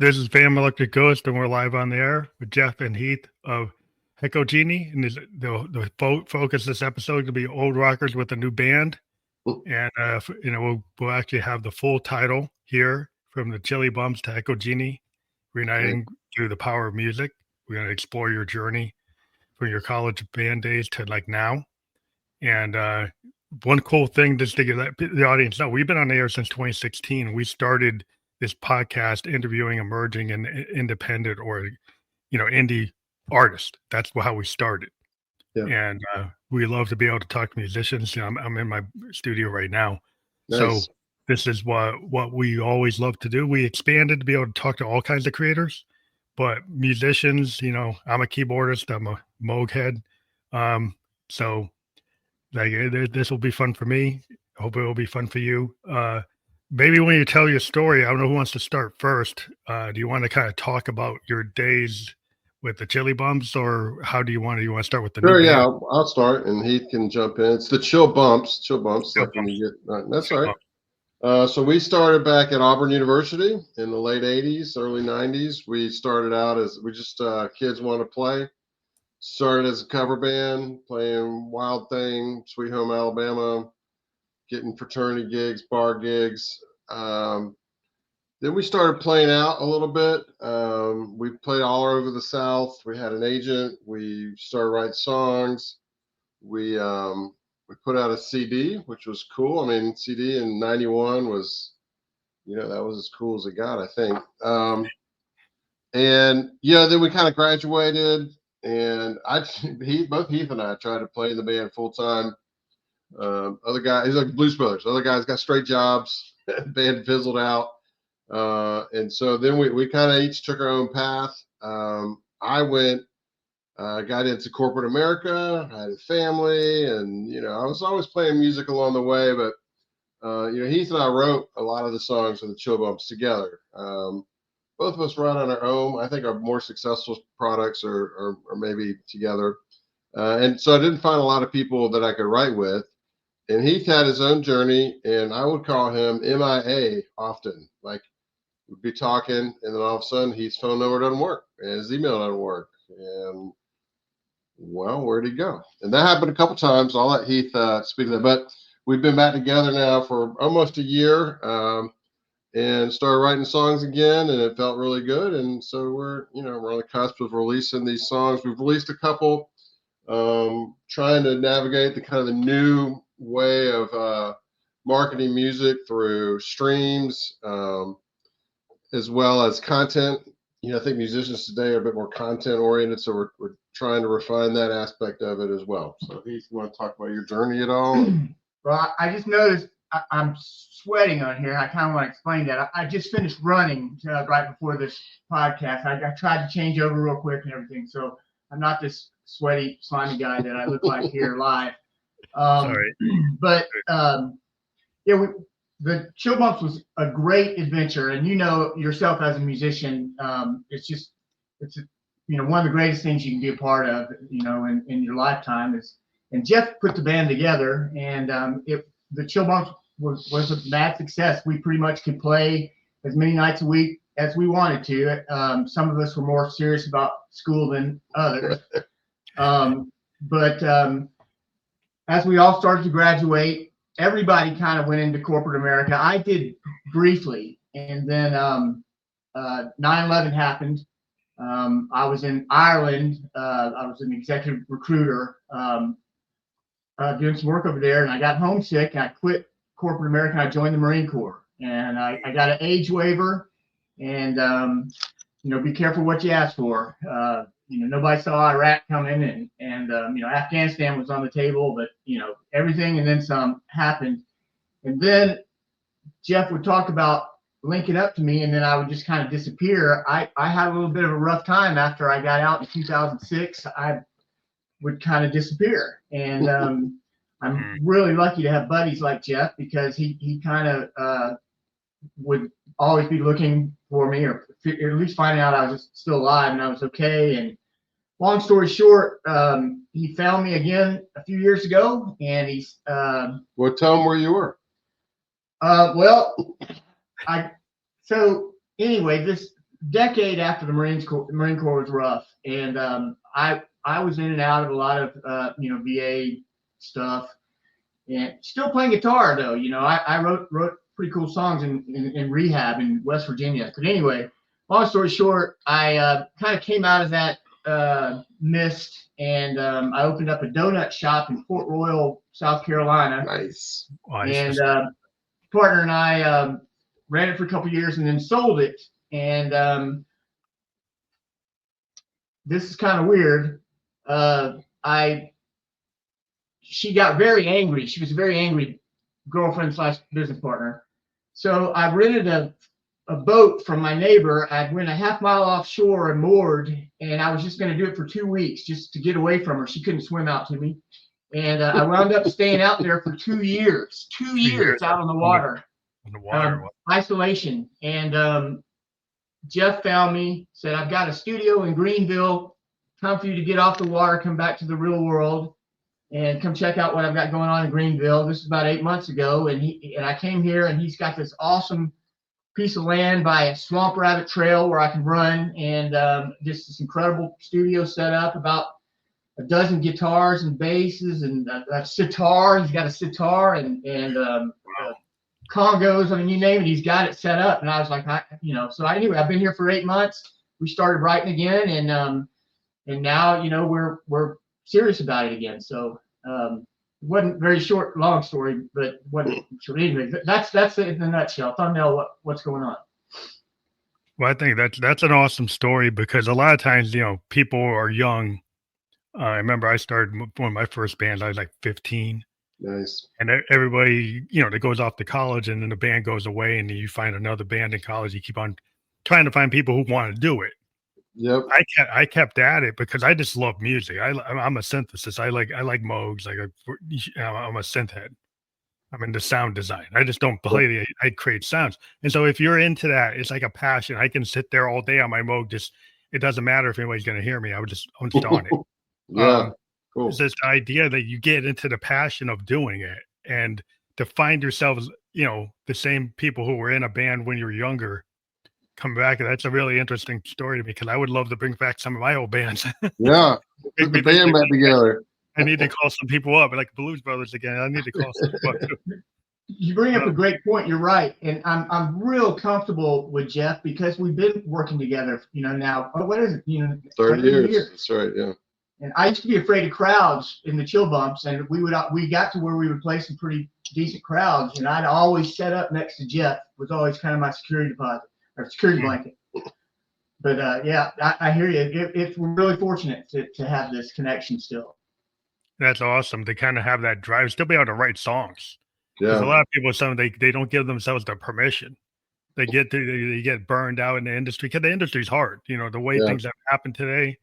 This is Van Electric Ghost, and we're live on the air with Jeff and Heath of Hecojeni. And the focus this episode will be old rockers with a new band. And, we'll actually have the full title here, from the Chillbumps to Hecojeni, Reuniting Through the Power of Music. We're going to explore your journey from your college band days to like now. And one cool thing, just to give the audience know, we've been on the air since 2016. We started this podcast interviewing emerging and independent or, indie artists. That's how we started. Yeah. And we love to be able to talk to musicians. I'm in my studio right now. Nice. So this is what we always love to do. We expanded to be able to talk to all kinds of creators, but musicians, I'm a keyboardist, I'm a Moog head. So like this will be fun for me. I hope it will be fun for you. Maybe when you tell your story, I don't know who wants to start first. Do you want to kind of talk about your days with the Chillbumps, or how do you want to start with the Sure, yeah, I'll start and Heath can jump in. It's the Chillbumps. Like when you get, that's all right. So we started back at Auburn University in the late 80s, early 90s. We started out as we just kids wanted to play. Started as a cover band, playing Wild Thing, Sweet Home Alabama, getting fraternity gigs, bar gigs. Then we started playing out a little bit. We played all over the South. We had an agent. We started writing songs. We put out a CD, which was cool. I mean, CD in '91 was, that was as cool as it got, I think. And then we kind of graduated, and both Heath and I tried to play in the band full time. Other guy, he's like Blues Brothers. Other guys got straight jobs. Band fizzled out. And so then we kind of each took our own path. I got into corporate America. I had a family, and I was always playing music along the way. But Heath and I wrote a lot of the songs for the Chillbumps together. Both of us write on our own. I think our more successful products are maybe together. And so I didn't find a lot of people that I could write with. And Heath had his own journey, and I would call him MIA often. Like, we'd be talking, and then all of a sudden, Heath's phone number doesn't work, and his email doesn't work. And, well, where'd he go? And that happened a couple times. I'll let Heath speak to that. But we've been back together now for almost a year, and started writing songs again, and it felt really good. And so we're on the cusp of releasing these songs. We've released a couple, trying to navigate the kind of the new way of marketing music through streams, as well as content. I think musicians today are a bit more content oriented, so we're trying to refine that aspect of it as well. So Heath, you want to talk about your journey at all? Well, I just noticed I'm sweating on here. I kind of want to explain that. I just finished running right before this podcast. I tried to change over real quick and everything, so I'm not this sweaty, slimy guy that I look like here live. Sorry. But the Chillbumps was a great adventure, and yourself as a musician, it's one of the greatest things you can be a part of, in your lifetime is. And Jeff put the band together, and the Chillbumps was a mad success. We pretty much could play as many nights a week as we wanted to. Some of us were more serious about school than others. But as we all started to graduate, everybody kind of went into corporate America. I did briefly, and then 9/11 happened. I was in Ireland. I was an executive recruiter doing some work over there, and I got homesick, and I quit corporate America, and I joined the Marine Corps. And I got an age waiver, and be careful what you ask for. Nobody saw Iraq coming, and Afghanistan was on the table, but everything and then some happened. And then Jeff would talk about linking up to me, and then I would just kind of disappear. I had a little bit of a rough time after I got out in 2006. I would kind of disappear, and I'm really lucky to have buddies like Jeff, because he kind of would always be looking for me, or at least finding out I was still alive and I was okay. And long story short, he found me again a few years ago, and he's well, tell him where you were. So anyway, decade after the Marine Corps was rough, and I was in and out of a lot of VA stuff, and still playing guitar though. I wrote pretty cool songs in rehab in West Virginia. But anyway, long story short, I kind of came out of that mist, and I opened up a donut shop in Port Royal, South Carolina. Nice. And partner and I ran it for a couple years and then sold it. And this is kind of weird. She got very angry. She was a very angry girlfriend / business partner. So I rented a boat from my neighbor. I went a half mile offshore and moored, and I was just going to do it for 2 weeks just to get away from her. She couldn't swim out to me. And I wound up staying out there for 2 years. 2 years out on the water. On the water. Isolation. And Jeff found me, said, I've got a studio in Greenville. Time for you to get off the water, come back to the real world, and come check out what I've got going on in Greenville. This is about 8 months ago. And I came here, and he's got this awesome piece of land by a swamp rabbit trail where I can run, and just this incredible studio set up, about a dozen guitars and basses and a sitar. He's got a sitar and congos. I mean, you name it, he's got it set up. And I was like, so anyway, I've been here for 8 months. We started writing again, and now we're serious about it again. So it wasn't very long story, but wasn't short. Anyway, that's it in a nutshell. Thumbnail what's going on. Well, I think that's an awesome story, because a lot of times, people are young. I remember I started one of my first bands. I was like 15. Nice. And everybody, that goes off to college, and then the band goes away, and then you find another band in college. You keep on trying to find people who want to do it. Yep. I kept at it because I just love music. I'm a synthesist. I like Moogs. I'm a synth head. I'm into sound design. I just don't play I create sounds. And so if you're into that, it's like a passion. I can sit there all day on my Moog. It doesn't matter if anybody's going to hear me. I'm just on it. Yeah. Cool. It's this idea that you get into the passion of doing it, and to find yourselves, the same people who were in a band when you were younger come back. That's a really interesting story to me, because I would love to bring back some of my old bands. Yeah. Put the band back together. I need to call some people up, like Blues Brothers again. I need to call some people up too. You bring up a great point. You're right. And I'm real comfortable with Jeff, because we've been working together, now, what is it? 30 years. That's right. Yeah. And I used to be afraid of crowds in the Chillbumps, and we got to where we would play some pretty decent crowds, and I'd always set up next to Jeff. Was always kind of my security deposit or security blanket. But yeah, I hear you. We're really fortunate to have this connection still. That's awesome to kind of have that drive, still be able to write songs. Yeah. A lot of people, they don't give themselves the permission. They get burned out in the industry, because the industry's hard. The way things have happened today.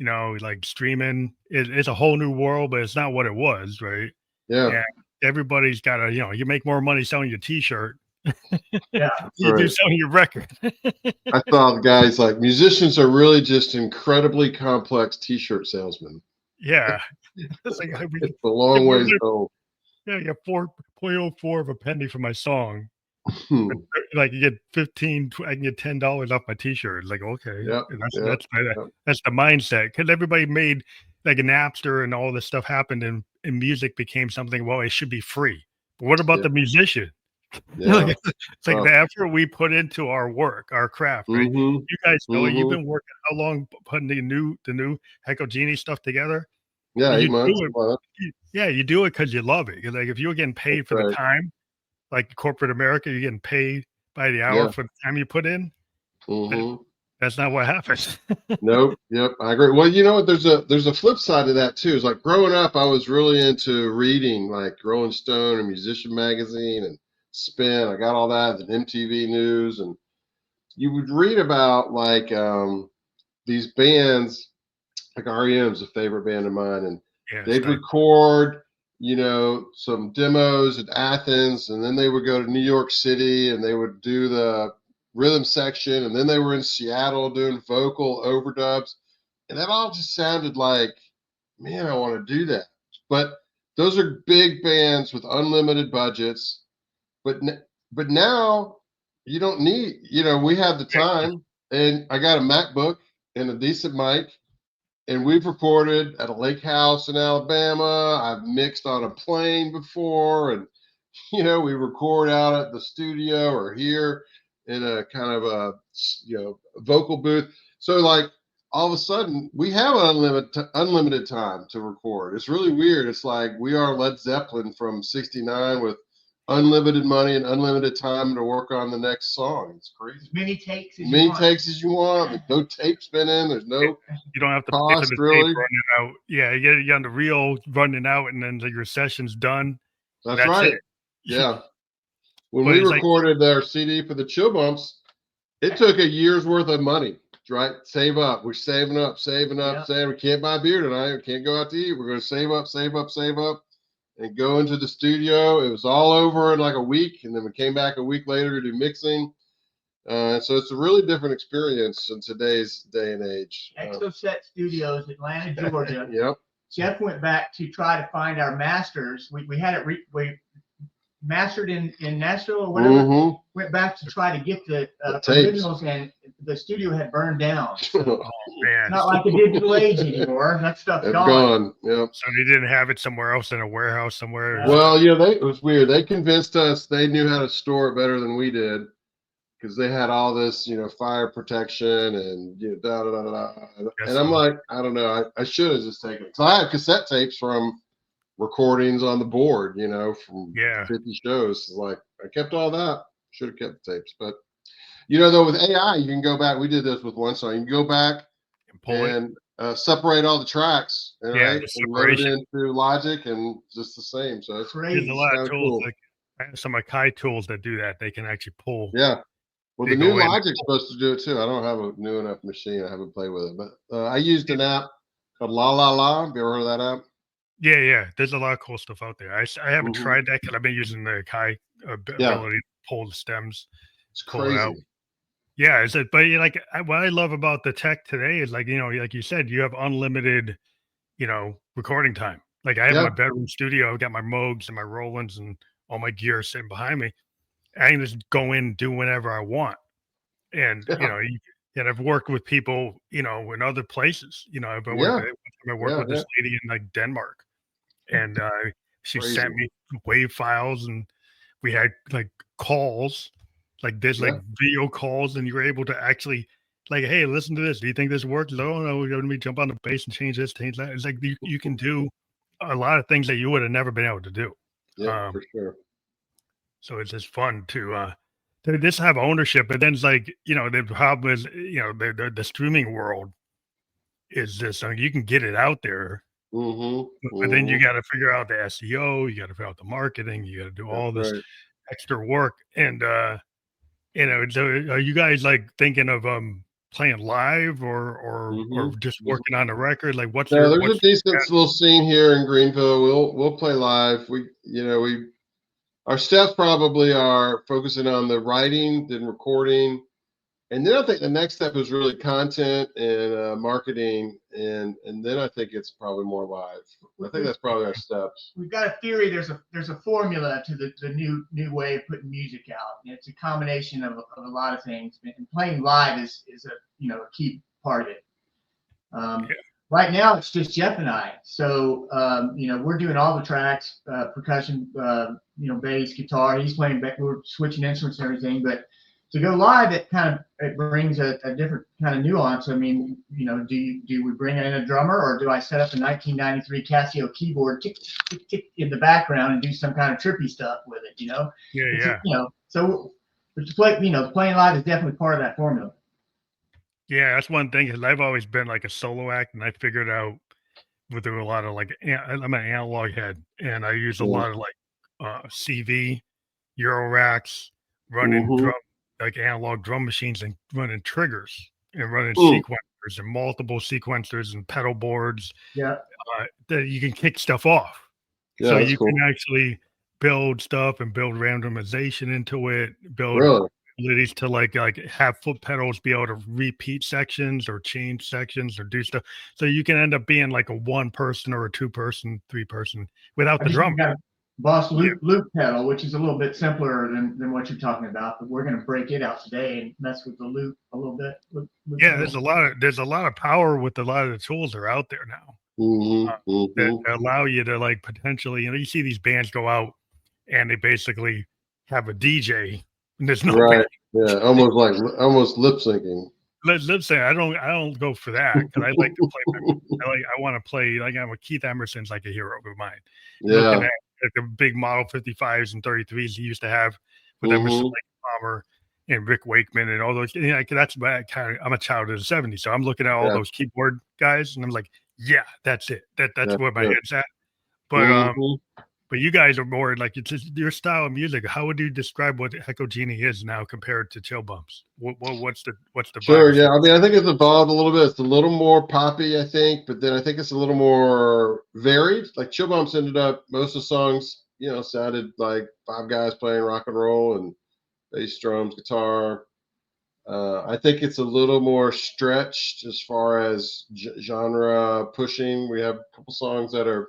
Like streaming, it's a whole new world, but it's not what it was, right? Yeah. And everybody's got to, you make more money selling your T-shirt. Yeah. You do selling your record. I thought guys like musicians are really just incredibly complex T-shirt salesmen. Yeah. It's a long ways to go. Yeah, you get 4.04 of a penny for my song. Like you get 15, I can get $10 off my T-shirt. Like, okay, that's the mindset, because everybody made like a Napster and all this stuff happened, and music became something. Well, it should be free. But what about the musician? Yeah. It's like the effort we put into our work, our craft. Right? You guys know it. You've been working how long putting the new Hecojeni stuff together? Yeah, 8 months. You do it because you love it. Like if you were getting paid for the time. Like corporate America, you're getting paid by the hour for the time you put in. That's not what happens. Nope. Yep. I agree. Well, you know what? There's a flip side of that too. It's like growing up, I was really into reading, like Rolling Stone and Musician Magazine and Spin. I got all that and MTV News, and you would read about like these bands, like REM's a favorite band of mine, and they'd record, some demos at Athens, and then they would go to New York City and they would do the rhythm section, and then they were in Seattle doing vocal overdubs, and that all just sounded like, man, I want to do that. But those are big bands with unlimited budgets. But now you don't need, we have the time. and I got a MacBook and a decent mic, and we've recorded at a lake house in Alabama. I've mixed on a plane before, and we record out at the studio or here in a kind of a vocal booth. So like all of a sudden we have unlimited time to record. It's really weird. It's like we are Led Zeppelin from '69 with unlimited money and unlimited time to work on the next song. It's crazy. As many takes as you want. There's no tape spinning. There's no you don't have to cost, pay for the really. tape running out. Yeah, you get on the reel running out, and then your session's done. That's right. It. Yeah. When we recorded our CD for the Chillbumps, it took a year's worth of money, right? Save up. We're saving up, saying we can't buy beer tonight. We can't go out to eat. We're going to save up, and go into the studio. It was all over in like a week, and then we came back a week later to do mixing. So it's a really different experience in today's day and age. Exoset Studios, Atlanta, Georgia. Yep. Jeff went back to try to find our masters. We had it we mastered in Nashville or whatever. Mm-hmm. Went back to try to get the originals, and the studio had burned down. Oh man! Not like the digital age anymore. That stuff's gone. Yep. So they didn't have it somewhere else in a warehouse somewhere. Well, it was weird. They convinced us they knew how to store it better than we did, because they had all this, fire protection and da da da da. And I'm like, I don't know. I should have just taken it. So I have cassette tapes from recordings on the board, from 50 shows. Like I kept all that. Should have kept the tapes. But though with AI, you can go back. We did this with one song. You can go back and pull separate all the tracks, right? And load it into Logic, and just the same. So it's crazy. There's a lot of tools. Cool. I have some Akai tools that do that. They can actually pull. Yeah. Well, the new Logic's supposed to do it too. I don't have a new enough machine. I haven't played with it, but I used an app called La La La. Have you ever heard of that app? Yeah. There's a lot of cool stuff out there. I haven't tried that because I've been using the Akai ability to pull the stems. It's crazy. Out. Yeah, but what I love about the tech today is like you said, you have unlimited, recording time. Like I have my bedroom studio. I've got my Moogs and my Rolands and all my gear sitting behind me. I can just go in and do whenever I want. And, and I've worked with people, in other places, I worked with this lady in like Denmark, and she sent me WAV files, and we had like calls, like there's like video calls, and you were able to actually like, hey, listen to this. Do you think this works? Oh, no, we're going to jump on the bass and change this, change that. It's like you can do a lot of things that you would have never been able to do. Yeah, for sure. So it's just fun to just have ownership. But then it's like, the problem is, the streaming world is just, you can get it out there, but then you got to figure out the SEO, you got to figure out the marketing, you got to do all this extra work. And, so are you guys like thinking of playing live or just working on a record? Like there's a decent little scene here in Greenville. We'll play live. Our steps probably are focusing on the writing, then recording, and then I think the next step is really content and marketing, and then I think it's probably more live. I think that's probably our steps. We've got a theory. There's a formula to the new way of putting music out. And it's a combination of a lot of things, and playing live is a key part of it. Right now, it's just Jeff and I. So, we're doing all the tracks, percussion, bass, guitar. He's playing back. We're switching instruments and everything. But to go live, it brings a different kind of nuance. I mean, do we bring in a drummer, or do I set up a 1993 Casio keyboard, tick, tick, tick, in the background and do some kind of trippy stuff with it? So playing live is definitely part of that formula. Yeah, that's one thing, because I've always been like a solo act, and I figured out through a lot of like, I'm an analog head, and I use a lot of like CV, Euro racks, running drum, like analog drum machines, and running triggers and running sequencers and multiple sequencers and pedal boards. That you can kick stuff off. So you can actually build stuff and build randomization into it, build abilities to like have foot pedals be able to repeat sections or change sections or do stuff. So you can end up being like a 1 person or a 2 person, 3 person without the drum. Boss loop pedal, which is a little bit simpler than what you're talking about, but we're going to break it out today and mess with the loop a little bit. Yeah, there's a lot of power with a lot of the tools that are out there now that allow you to like potentially, you see these bands go out and they basically have a DJ and there's no Right. band. Yeah. Almost lip syncing. Let's say I don't go for that because I like to play. I want to play like I'm a Keith Emerson's like a hero of mine. Looking at the big Model 55s and 33s he used to have with Emerson, Lake Palmer and Rick Wakeman and all those. That's I'm a child of the 70s, so I'm looking at all those keyboard guys and I'm like, yeah, that's it. That's where my head's at. But you guys are more like it's just your style of music. How would you describe what Hecojeni is now compared to Chillbumps? What's the Sure, vibe? yeah. I mean, I think it's evolved a little bit. It's a little more poppy, I think, but then I think it's a little more varied. Like Chillbumps ended up, most of the songs, sounded like 5 guys playing rock and roll and bass, drums, guitar. I think it's a little more stretched as far as genre pushing. We have a couple songs that are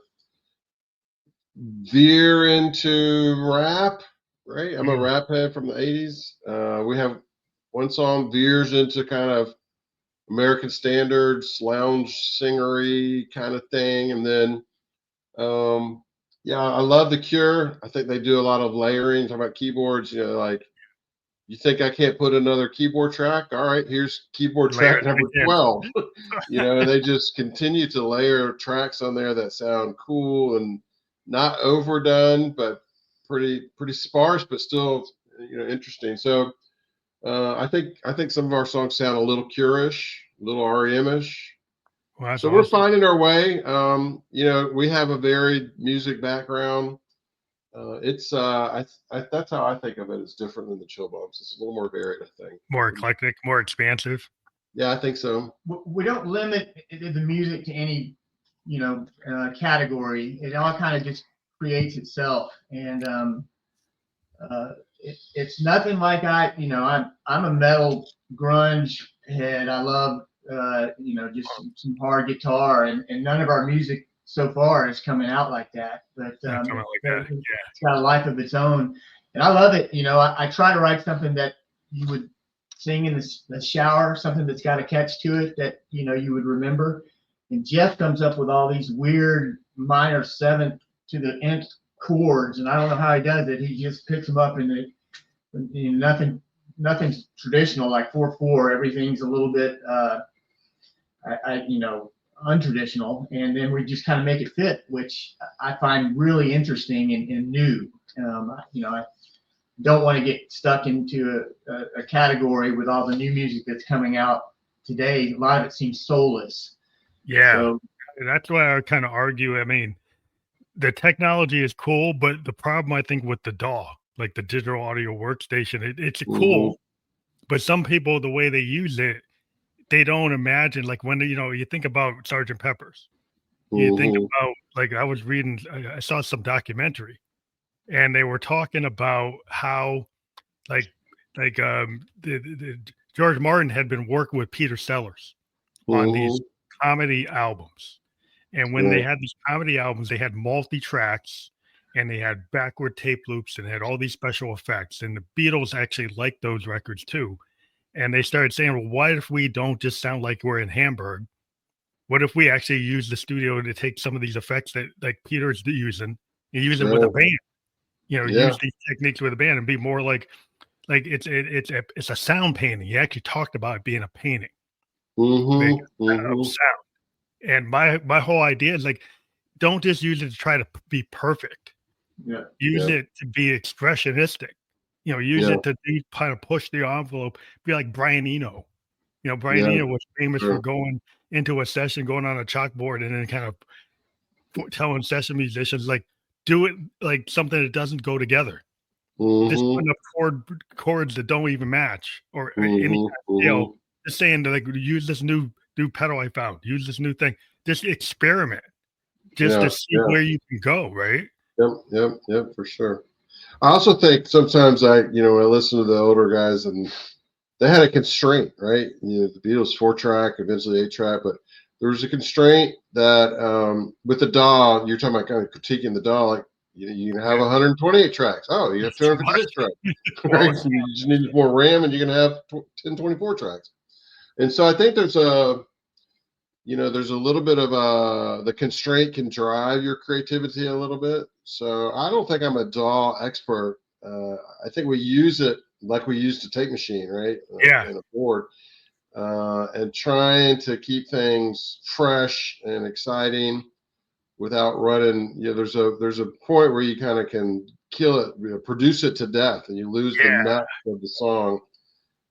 veer into rap, right? I'm a rap head from the 80s. We have one song veers into kind of American standards, lounge singery kind of thing. And then, I love The Cure. I think they do a lot of layering, talking about keyboards, like, you think I can't put another keyboard track? All right, here's keyboard track number 12. They just continue to layer tracks on there that sound cool and not overdone, but pretty sparse, but still, interesting. So I think some of our songs sound a little Cure-ish, a little REM-ish. Well, so we're finding our way. We have a varied music background. It's that's how I think of it. It's different than the Chillbumps. It's a little more varied, I think. More eclectic, more expansive. Yeah, I think so. We don't limit the music to any, category. It all kind of just creates itself, and it's nothing like I'm a metal grunge head. I love just some hard guitar, and none of our music so far is coming out like that, but it's got a life of its own, and I love it. I try to write something that you would sing in the shower, something that's got a catch to it that you would remember. And Jeff comes up with all these weird minor 7th to the nth chords, and I don't know how he does it. He just picks them up, and nothing's traditional like 4/4. Everything's a little bit untraditional, and then we just kind of make it fit, which I find really interesting and new. I don't want to get stuck into a category with all the new music that's coming out today. A lot of it seems soulless. Yeah, so, that's why I kind of argue. I mean, the technology is cool, but the problem I think with the DAW, like the digital audio workstation, it's cool, but some people, the way they use it, they don't imagine, like when you think about Sgt. Pepper's, you think about, like, I saw some documentary, and they were talking about how, the George Martin had been working with Peter Sellers on these comedy albums, and when they had these comedy albums, they had multi-tracks, and they had backward tape loops, and had all these special effects, and the Beatles actually liked those records too. And they started saying, well, what if we don't just sound like we're in Hamburg? What if we actually use the studio to take some of these effects that like Peter's using and use it with a band? Use these techniques with a band and be more like it's a sound painting. He actually talked about it being a painting of sound. And my whole idea is like, don't just use it to try to be perfect. Use it to be expressionistic. Use it to kind of push the envelope, be like Brian Eno. Brian Eno was famous for going into a session, going on a chalkboard, and then kind of telling session musicians, like, do it like something that doesn't go together. Just putting up chords that don't even match or any kind of scale. Just saying that, like, use this new pedal I found, use this new thing. Just experiment, just to see where you can go, right? Yep, for sure. I also think sometimes I listen to the older guys and they had a constraint, right? The Beatles 4-track, eventually 8-track, but there was a constraint that with the DAW, you're talking about kind of critiquing the DAW, like you can have 128 tracks. Oh, you have 256 tracks. Right? So you just need more RAM and you can have 1024 tracks. And so I think there's a little bit of the constraint can drive your creativity a little bit. So I don't think I'm a DAW expert. I think we use it like we used a tape machine, right? Yeah. And a board, and trying to keep things fresh and exciting without running. There's a point where you kind of can kill it, produce it to death, and you lose the nut of the song.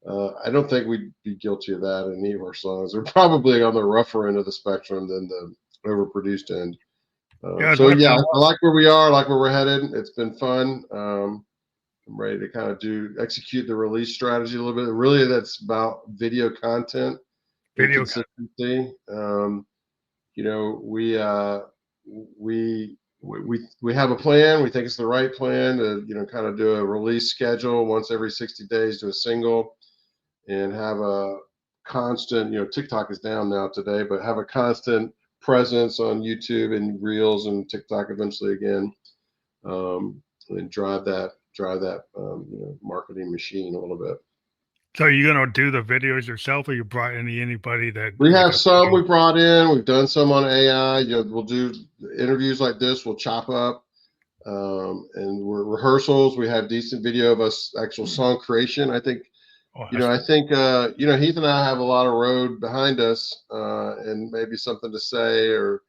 I don't think we'd be guilty of that in any of our songs. They're probably on the rougher end of the spectrum than the overproduced end. I like where we are, I like where we're headed. It's been fun. I'm ready to kind of execute the release strategy a little bit. Really, that's about video content, consistency. We have a plan. We think it's the right plan to kind of do a release schedule once every 60 days, do a single, and have a constant. TikTok is down now today, but have a constant presence on YouTube and Reels and TikTok eventually again, and drive that marketing machine a little bit. So are you gonna do the videos yourself, or you brought anybody that we have some we brought in? We've done some on AI. We'll do interviews like this. We'll chop up, and we're rehearsals. We have decent video of us actual song creation. I think. I think Heath and I have a lot of road behind us, and maybe something to say, or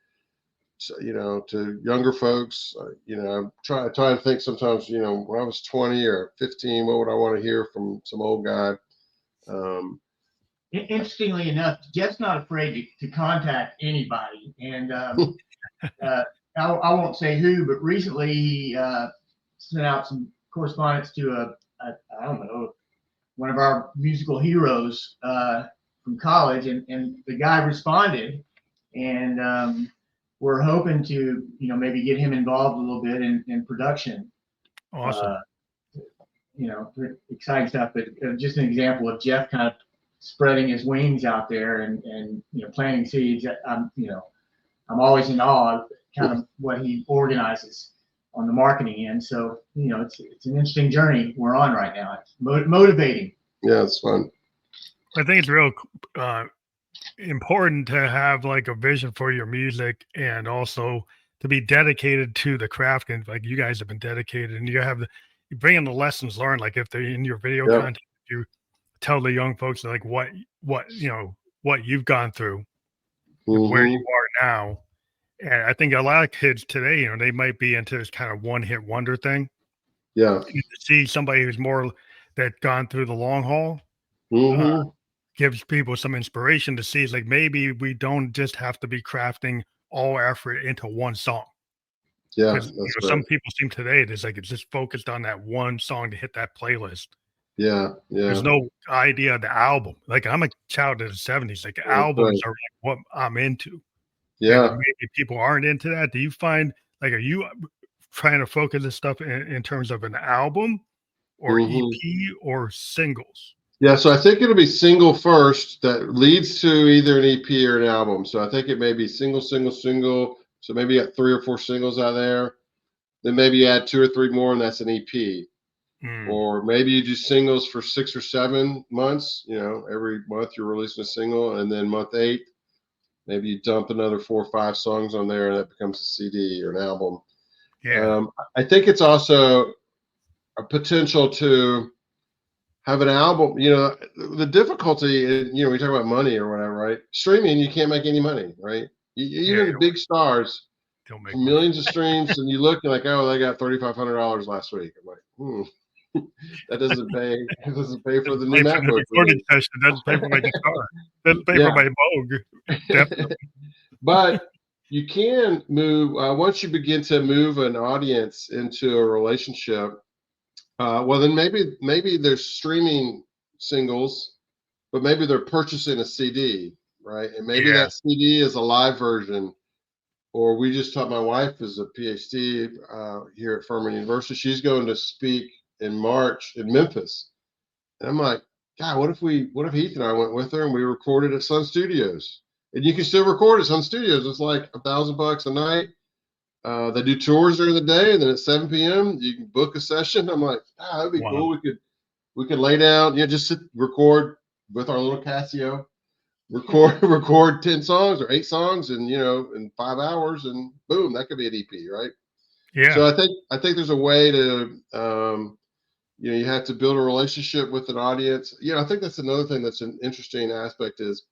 to younger folks. I'm trying to think sometimes. When I was 20 or 15, what would I want to hear from some old guy? Interestingly enough, Jeff's not afraid to contact anybody, and I won't say who, but recently he sent out some correspondence to I don't know, one of our musical heroes from college, and the guy responded, and we're hoping to maybe get him involved a little bit in production. Awesome. Exciting stuff, but just an example of Jeff kind of spreading his wings out there and planting seeds. I'm always in awe of kind of what he organizes on the marketing end. So it's an interesting journey we're on right now. It's motivating. Yeah, it's fun. I think it's real important to have like a vision for your music, and also to be dedicated to the craft. And like you guys have been dedicated, and you bring in the lessons learned. Like if they're in your video content, you tell the young folks like what you've gone through, where you are now. And I think a lot of kids today, they might be into this kind of one-hit wonder thing. Yeah. And to see somebody who's more that gone through the long haul gives people some inspiration to see. It's like maybe we don't just have to be crafting all effort into one song. Yeah, that's right. Some people seem today it's just focused on that one song to hit that playlist. Yeah. There's no idea of the album. Like I'm a child of the 70s. Like albums are like what I'm into. Yeah. And maybe people aren't into that. Do you find are you trying to focus this stuff in terms of an album or EP or singles? Yeah, so I think it'll be single first that leads to either an EP or an album. So I think it may be single. So maybe you got 3 or 4 singles out there. Then maybe you add 2 or 3 more, and that's an EP. Or maybe you do singles for 6 or 7 months. Every month you're releasing a single, and then month 8, maybe you dump another 4 or 5 songs on there, and that becomes a CD or an album. Yeah. I think it's also a potential to have an album. The difficulty, we talk about money or whatever, right? Streaming, you can't make any money, right? Even big stars, don't make millions of streams, and you look, you're like, oh, they got $3,500 last week. I'm like, that doesn't pay. It doesn't pay for the new MacBook. It doesn't pay for my guitar. Doesn't pay for my Moog. Definitely. But you can move once you begin to move an audience into a relationship. Well, then maybe they're streaming singles, but maybe they're purchasing a CD, right? And maybe that CD is a live version. Or we just taught, my wife is a PhD here at Furman University. She's going to speak in March in Memphis. And I'm like, God, what if Heath and I went with her and we recorded at Sun Studios? And you can still record at Sun Studios. It's like $1,000 a night. They do tours during the day, and then at 7 p.m. you can book a session. I'm like, that'd be cool. We could lay down, just record with our little Casio record 10 songs or 8 songs and in 5 hours, and boom, that could be an EP, right? Yeah. So I think there's a way to you have to build a relationship with an audience. I think that's another thing that's an interesting aspect is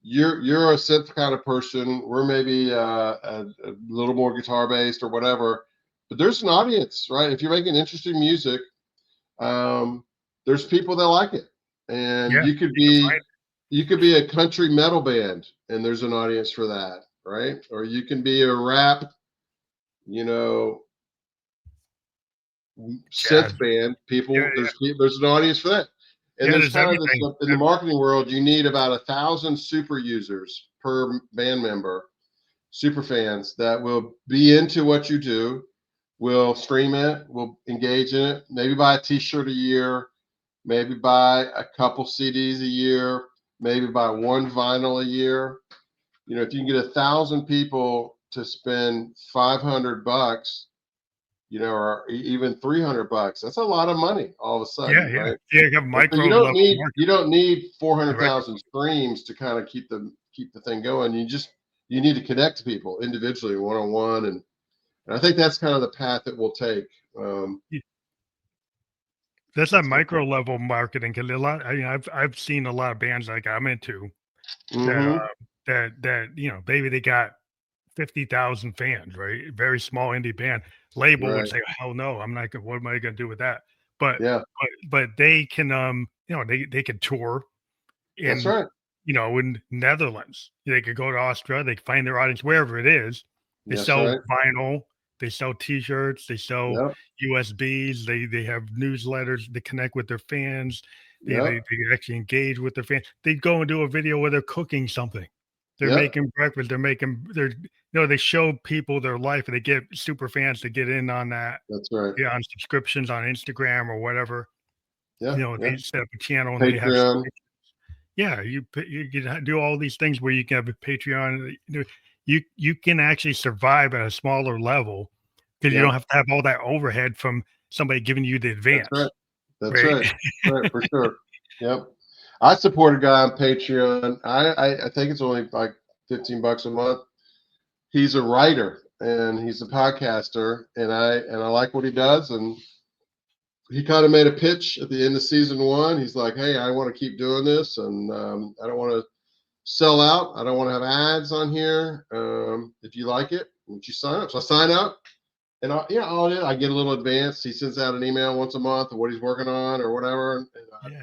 you're a synth kind of person. We're maybe a little more guitar based or whatever, but there's an audience, right? If you're making interesting music, there's people that like it, and Yeah, you could be a country metal band, and there's an audience for that, right? Or you can be a rap, synth band. People, there's an audience for that. And there's kind of this, in the marketing world, you need about 1,000 super users per band member, super fans that will be into what you do, will stream it, will engage in it, maybe buy a t-shirt a year, maybe buy a couple CDs a year, maybe buy one vinyl a year. If you can get 1,000 people to spend $500, or even $300, that's a lot of money all of a sudden, right? Yeah, you have micro. You don't need 400,000 streams to kind of keep the thing going. You need to connect to people individually, one-on-one, and I think that's kind of the path that we'll take. That's that micro level marketing, because I've seen a lot of bands like I'm into that maybe they got 50,000 fans, right? Very small indie band. Label would say, hell no, I'm not gonna, what am I gonna do with that? But they can they can tour in in Netherlands. They could go to Australia, they can find their audience wherever it is. They sell vinyl, they sell t-shirts, they sell USBs, they have newsletters to connect with their fans. They actually engage with their fans. They go and do a video where they're cooking something. They're making breakfast. They show people their life, and they get super fans to get in on that. That's right. Yeah, on subscriptions on Instagram or whatever. They set up a channel and Patreon. they have. You can do all these things where you can have a Patreon. You can actually survive at a smaller level because you don't have to have all that overhead from somebody giving you the advance. That's right, for sure. Yep. I support a guy on Patreon. I think it's only like $15 a month. He's a writer and he's a podcaster, and I like what he does. And he kind of made a pitch at the end of season 1. He's like, hey, I want to keep doing this, and I don't want to sell out. I don't want to have ads on here. If you like it, would you sign up? So I sign up, and I get a little advance. He sends out an email once a month of what he's working on or whatever. And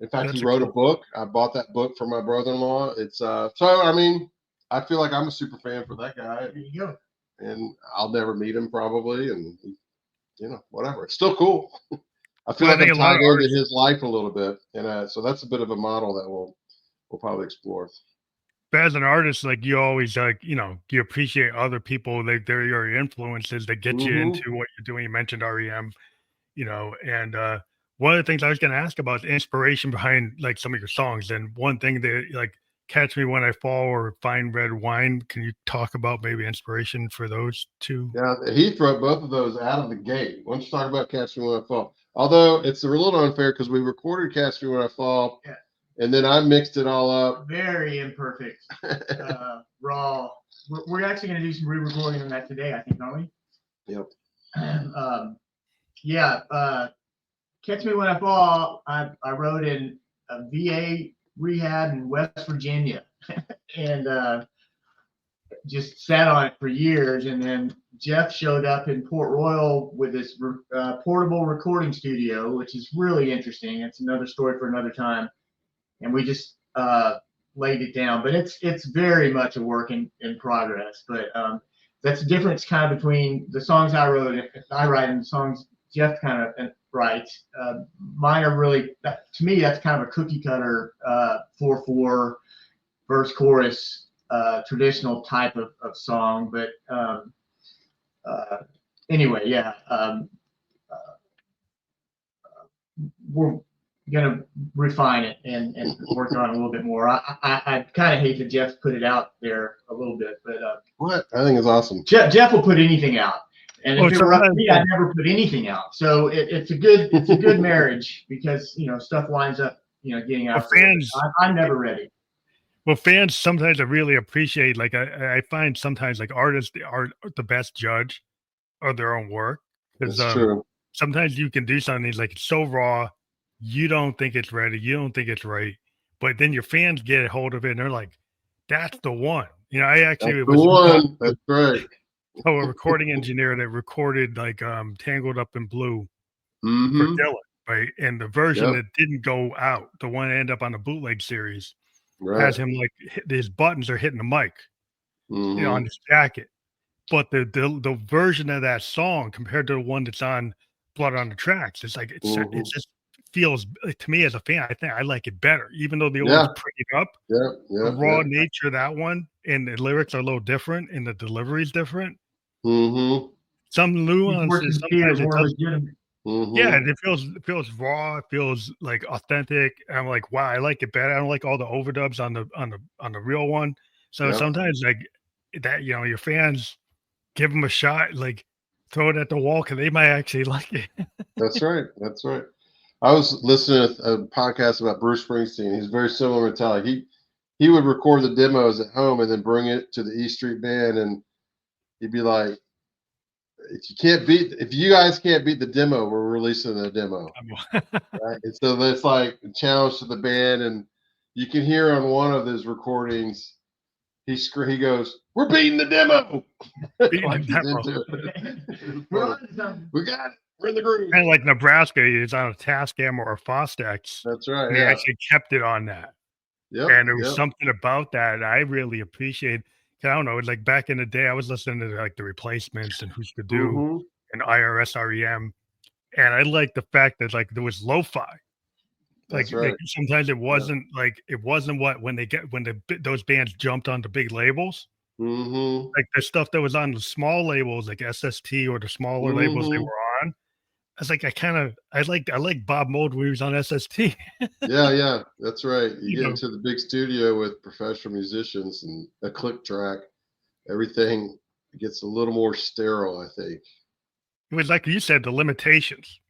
in fact, he wrote a book. I bought that book for my brother-in-law. It's I feel like I'm a super fan for that guy. There you go. And I'll never meet him probably, and whatever. It's still cool. I feel like I'm tied into his life a little bit, and so that's a bit of a model that we'll probably explore. But as an artist, like you always you appreciate other people, like they're your influences that get you into what you're doing. You mentioned REM, and one of the things I was going to ask about is the inspiration behind like some of your songs. And one thing that like Catch Me When I Fall or Fine Red Wine, can you talk about maybe inspiration for those two? Yeah, Heath wrote both of those out of the gate. Why don't you talk about Catch Me When I Fall? Although it's a little unfair because we recorded Catch Me When I Fall, and then I mixed it all up. Very imperfect, raw. We're actually going to do some re-recording on that today, I think, aren't we? Yep. Catch Me When I Fall, I wrote in a VA rehab in West Virginia and just sat on it for years. And then Jeff showed up in Port Royal with this portable recording studio, which is really interesting. It's another story for another time. And we just laid it down. But it's very much a work in progress. But that's the difference kind of between the songs I write and the songs Jeff kind of writes. Mine are really, to me, that's kind of a cookie cutter 4/4 verse chorus traditional type of song. But anyway, we're gonna refine it and work on it a little bit more. I kind of hate that Jeff put it out there a little bit, but what I think is awesome. Jeff will put anything out. And if it were up to me, I'd never put anything out. So it's a good marriage because stuff lines up, getting out. Fans, I'm never ready. Well, fans sometimes I really appreciate, like, I find sometimes like artists are the best judge of their own work because That's true. sometimes you can do something it's like it's so raw, you don't think it's ready, you don't think it's right, but then your fans get a hold of it and they're like, "That's the one." I That's actually the was talking one. to That's right. a recording engineer that recorded like "Tangled Up in Blue" for Mm-hmm. Dylan, right? And the version Yep. that didn't go out, the one that ended up on the bootleg series, Right. has him like his buttons are hitting the mic, Mm-hmm. on his jacket. But the version of that song compared to the one that's on Blood on the Tracks, it's like it Mm-hmm. just feels to me as a fan, I think I like it better, even though the old one's Yeah. pretty up. Yeah. The Yeah. raw Yeah. nature of that one and the lyrics are a little different and the delivery is different. Mm-hmm. Some He's nuances, working to see it sometimes it more doesn't. legitimate. Yeah, Mm-hmm. it feels raw, it feels like authentic. And I'm like, wow, I like it better. I don't like all the overdubs on the real one. So Yep. sometimes like that, your fans give them a shot, like throw it at the wall because they might actually like it. That's right. That's right. I was listening to a podcast about Bruce Springsteen. He's very similar to Metallica. He would record the demos at home and then bring it to the E Street Band, and he'd be like, if you guys can't beat the demo, we're releasing the demo." Right? And so that's like a challenge to the band, and you can hear on one of his recordings, he goes, "We're beating the demo," Beating like the he's demo. into it. We're on to something. We got it. We're in the groove. Kind of like Nebraska is on a Tascam or a Fostex, That's right. and they Yeah. actually kept it on that. Yep. And there was Yep. something about that I really appreciate. I don't know, it's like back in the day, I was listening to like the Replacements and Who's to Do Mm-hmm. and IRS REM, and I like the fact that like there was lo-fi. That's Like right. sometimes it wasn't what when those bands jumped onto big labels. Mm-hmm. Like the stuff that was on the small labels, like SST or the smaller labels they Mm-hmm. were on. I was like, I like Bob Mould when he was on SST. Yeah, yeah, that's right. You You get know, into the big studio with professional musicians and a click track, everything gets a little more sterile, I think. it was like you said, the limitations.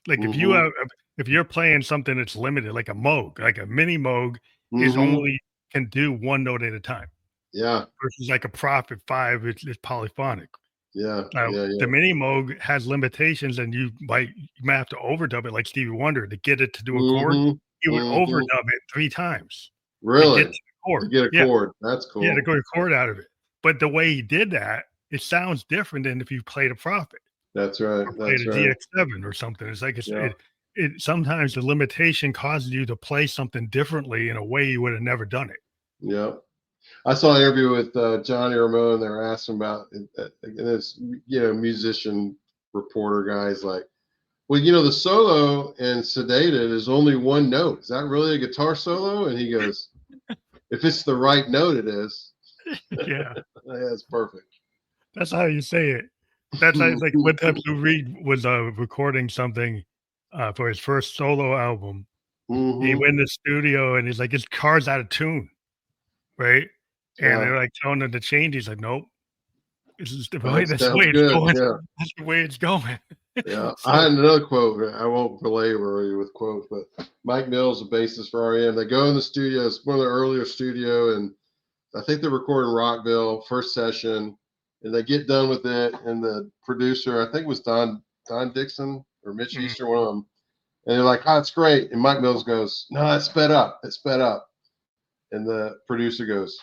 Like Mm-hmm. if you're playing something that's limited, like a Moog, like a mini Moog is Mm-hmm. only can do one note at a time Yeah, versus like a Prophet 5, it's polyphonic. yeah, Now, yeah, the yeah. mini Moog has limitations, and you might have to overdub it like Stevie Wonder to get it to do a chord. Mm-hmm. He would Mm-hmm. overdub it 3 times to get to Really? the chord. To get a Yeah, chord. That's yeah, to cool. go a chord out of it. But the way he did that, it sounds different than if you played a Prophet That's right. or played That's a right. DX7 or something. It's like Yeah. it sometimes the limitation causes you to play something differently in a way you would have never done it. Yeah. I saw an interview with Johnny Ramone. They were asking about this, musician reporter guy's like, well, the solo in Sedated is only one note. Is that really a guitar solo? And he goes, if it's the right note, it is. Yeah, Yeah, it's perfect. that's how you say it. That's how it's like one time Lou Reed was recording something for his first solo album. He Mm-hmm. went in the studio and he's like, his car's out of tune, right? And Yeah, they're like telling him to change. He's like, nope, that that's the sounds way it's good. going. Yeah, That's the way it's going. yeah. I So had another quote. I won't belabor you with quotes, but Mike Mills, the bassist for REM, they go in the studio. It's one of the earlier studio, and I think they're recording Rockville first session, and they get done with it, and the producer, I think it was Don Dixon or Mitch mm, Easter, one of them, and they're like, "Oh, it's great," and Mike Mills goes, "No, it's sped up. It's sped up," and the producer goes,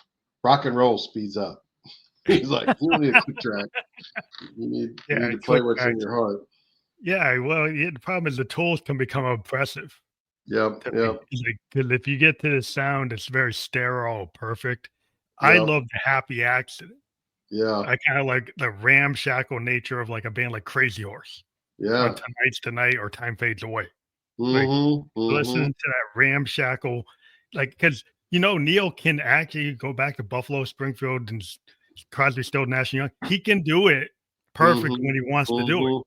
"Rock and roll speeds up." He's like, "You don't need a click track. You yeah, need to play click what's in tracks. your heart." Yeah, well, yeah, the problem is the tools can become oppressive Yep, to me. yep, It's like, 'cause if you get to the sound, it's very sterile, perfect. I yep, love the happy accident. yeah, I kind of like the ramshackle nature of like a band like Crazy Horse on yeah. Tonight's Tonight or Time Fades Away. Like Mm-hmm, mm-hmm. listening to that ramshackle, like because Neil can actually go back to Buffalo, Springfield, and Crosby, Stills, Nash and Young. He can do it perfect Mm-hmm. when he wants to do it, Mm-hmm.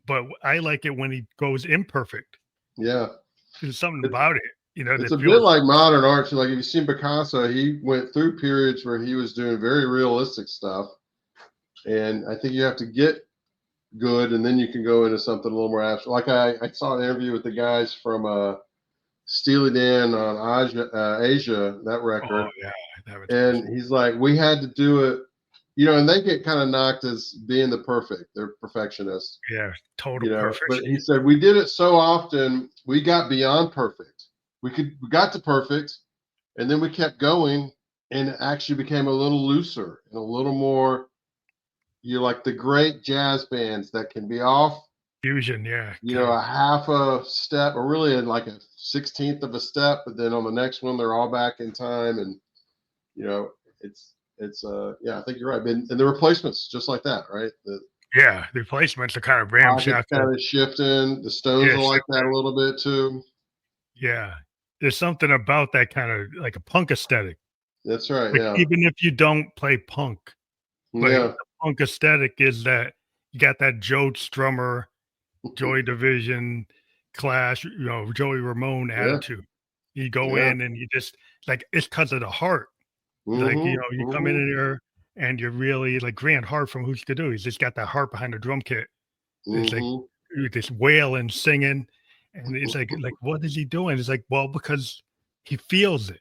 but I like it when he goes imperfect. Yeah. There's something about it, It's that a bit feels like modern art. Like if you've seen Picasso, he went through periods where he was doing very realistic stuff. And I think you have to get good and then you can go into something a little more abstract. Like I saw an interview with the guys from Steely Dan on Asia, that record. Oh yeah, that was And he's like, we had to do it, and they get kind of knocked as being they're perfectionists, yeah, total but perfection. he said, we did it so often, we got beyond perfect. We got to perfect, and then we kept going, and it actually became a little looser and a little more, you're like the great jazz bands that can be off, Fusion, yeah. a half a step or really in like a 16th of a step, but then on the next one, they're all back in time. And, I think you're right. And the replacements, just like that, right? The replacements are kind of pockets ramshackle. kind of shifting. The Stones are like that a little bit too. Yeah. There's something about that kind of like a punk aesthetic. That's right. Like, Yeah. even if you don't play punk, but Yeah. the punk aesthetic is that you got that Joe Strummer, Joy Division, Clash, Joey Ramone attitude. You go in and you just like, it's because of the heart. Like, you come in here and you're really like Grant Hart from Who's to Do. He's just got that heart behind the drum kit. It's like this wailing, singing, and it's like what is he doing? It's like, well, because he feels it.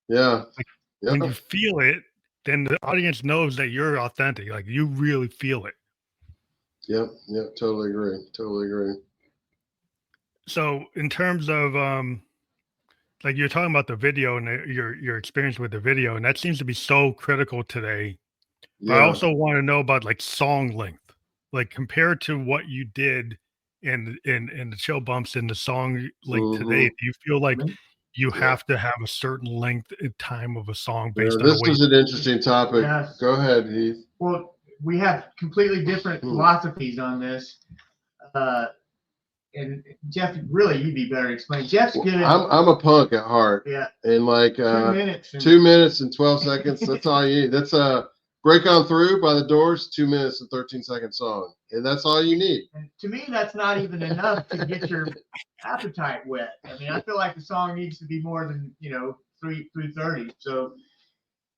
Yeah. Like, when you feel it, then the audience knows that you're authentic. Like, you really feel it. Yep. Totally agree. So in terms of like you're talking about the video and your experience with the video, and that seems to be so critical today. But I also want to know about like song length, like compared to what you did in the Chillbumps in the song length today. Do you feel like you have to have a certain length and time of a song based on the way? This is an interesting topic. Yes. Go ahead, Heath. Well, we have completely different philosophies on this. And Jeff, really, you'd be better explain. Jeff's good. I'm a punk at heart. Yeah. And like 2 minutes and 12 seconds. That's all you need. That's Break On Through by The Doors, 2 minutes and 13-second song. And that's all you need. And to me, that's not even enough to get your appetite wet. I mean, I feel like the song needs to be more than, 3:30. So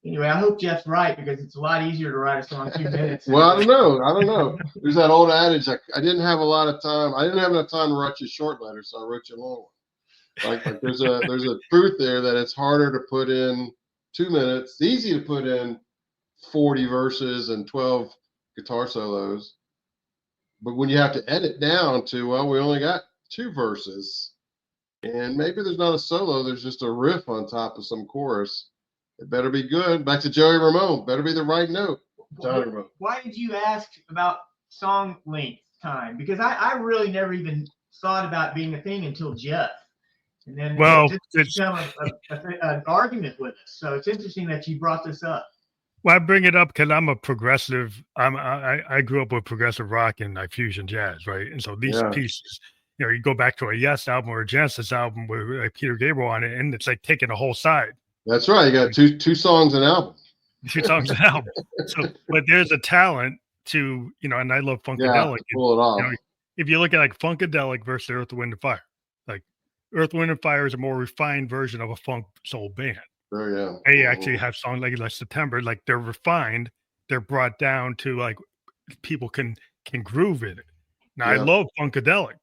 anyway, I hope Jeff's right, because it's a lot easier to write a song 2 minutes. Well, I don't know. There's that old adage, I didn't have a lot of time. I didn't have enough time to write you a short letter, so I wrote you a long one. Like there's a truth there that it's harder to put in 2 minutes. It's easy to put in 40 verses and 12 guitar solos. But when you have to edit down to, well, we only got 2 verses, and maybe there's not a solo, there's just a riff on top of some chorus. It better be good. Back to Joey Ramone. Better be the right note. Why did you ask about song length time? Because I really never even thought about being a thing until Jeff. And then it's an argument with us. So it's interesting that you brought this up. Well, I bring it up because I'm a progressive. I grew up with progressive rock and fusion jazz, right? And so these pieces, you go back to a Yes album or a Genesis album with Peter Gabriel on it, and it's like taking a whole side. That's right. You got two songs an album. 2 songs an album. So, but there's a talent to, and I love Funkadelic. Pull it off. If you look at like Funkadelic versus Earth, Wind and Fire, like Earth, Wind and Fire is a more refined version of a funk soul band. They actually have songs like September, like they're refined, they're brought down to like people can groove in it. Now I love Funkadelic.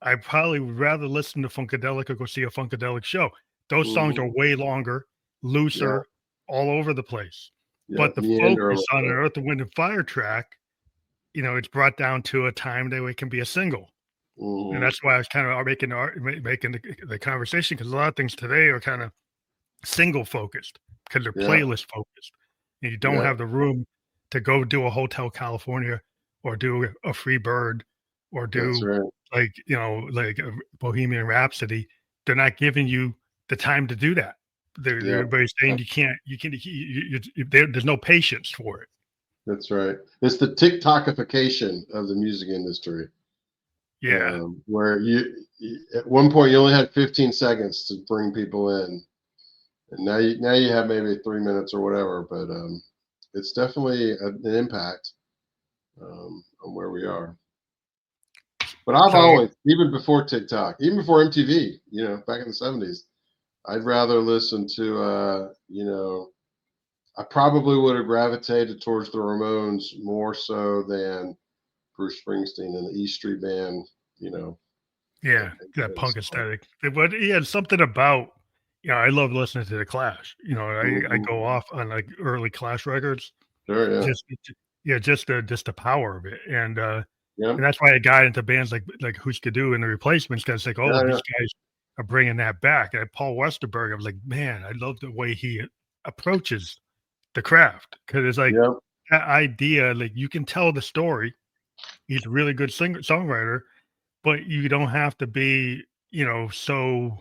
I probably would rather listen to Funkadelic or go see a Funkadelic show. Those songs are way longer, looser, all over the place. But the focus on an Earth, Wind and Fire track, it's brought down to a time that it can be a single. And that's why I was kind of making the conversation, because a lot of things today are kind of single focused because they're playlist focused, and you don't have the room to go do a Hotel California or do a Free Bird or do like a Bohemian Rhapsody. They're not giving you the time to do that. Everybody's saying there's no patience for it. That's right. It's the TikTokification of the music industry. Yeah. Where you at one point you only had 15 seconds to bring people in. And now you have maybe 3 minutes or whatever, but it's definitely an impact on where we are. But I've always, even before TikTok, even before MTV, back in the 70s, I'd rather listen to, I probably would have gravitated towards the Ramones more so than Bruce Springsteen and the E Street Band, Yeah, that punk aesthetic. But he had something about, I love listening to the Clash. I go off on like early Clash records. Sure, yeah. Just the power of it. And Yeah. and that's why I got into bands like Husker Du and the Replacements, because like, these guys are bringing that back. And Paul Westerberg, I was like, man, I love the way he approaches the craft, because it's like that idea, like you can tell the story. He's a really good songwriter, but you don't have to be, so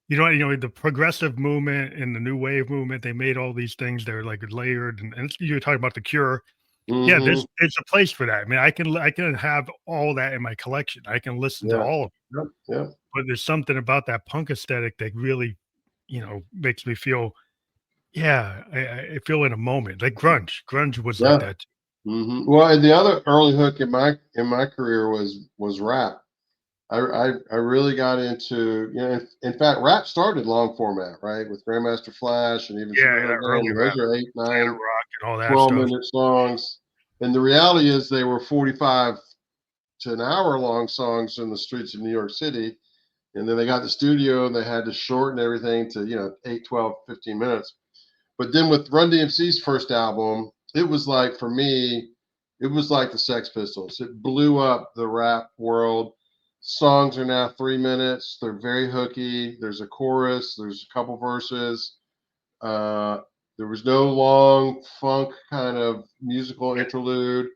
the progressive movement and the new wave movement. They made all these things. They're like layered, and you're talking about the Cure. Yeah, there's a place for that. I mean, I can have all that in my collection. I can listen to all of it. Yeah. But there's something about that punk aesthetic that really, makes me feel, I feel in a moment. Like grunge. Grunge was like that. Well, and the other early hook in my career was rap. I really got into, in fact, rap started long format, right, with Grandmaster Flash and even early rap, those are 8, 9, rock and all that 12-minute songs. And the reality is they were 45 to an hour long songs in the streets of New York City. And then they got the studio and they had to shorten everything to, 8, 12, 15 minutes. But then with Run DMC's first album, it was like, for me, it was like the Sex Pistols. It blew up the rap world. Songs are now 3 minutes. They're very hooky. There's a chorus. There's a couple verses. There was no long funk kind of musical interlude.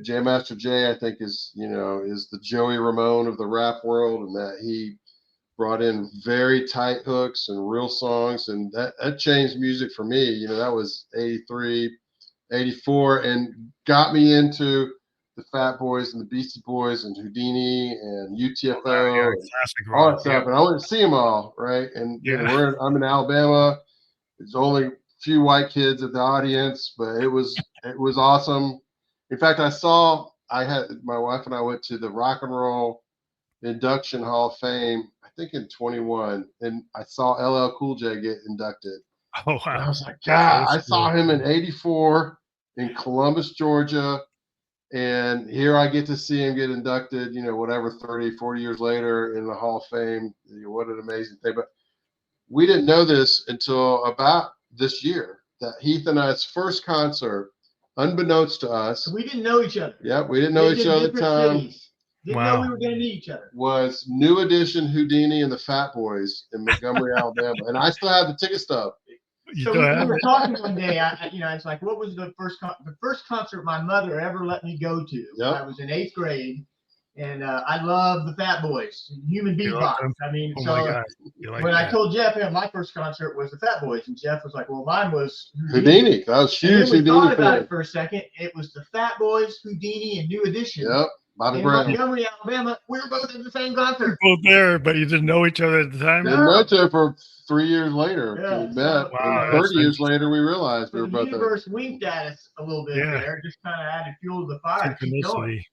Jam Master Jay, I think, is the Joey Ramone of the rap world, and that he brought in very tight hooks and real songs, and that changed music for me. That was 83, 84, and got me into the Fat Boys and the Beastie Boys and Houdini and UTFO and all that stuff. And I went to see them all, right? And I'm in Alabama. There's only a few white kids at the audience, but it was awesome. In fact, my wife and I went to the Rock and Roll Induction Hall of Fame, I think in 21, and I saw LL Cool J get inducted. Oh, wow. And I was like, God, I saw him in 84 in Columbus, Georgia. And here I get to see him get inducted, 30, 40 years later in the Hall of Fame. What an amazing thing. But we didn't know this until about this year, that Heath and I's first concert, unbeknownst to us. We didn't know each other. Yep, we didn't know each other at the time. Didn't know we were going to meet each other. Was New Edition, Houdini, and the Fat Boys in Montgomery, Alabama. And I still have the ticket stub. So we were talking one day. It's like, what was the first concert my mother ever let me go to? Yep. I was in 8th grade, and I love the Fat Boys, Human Beatbox. I mean, when I told Jeff, my first concert was the Fat Boys, and Jeff was like, "Well, mine was Houdini." That was huge. And then we thought about it for a second. It was the Fat Boys, Houdini, and New Edition. Yep. In Montgomery, Alabama, we were both at the same concert. Both there, but you didn't know each other at the time. Didn't know each other for 3 years later. Yeah, we met. Wow, 30 years later, we realized we were both there. The universe winked at us a little bit there, just kind of added fuel to the fire. Keep going.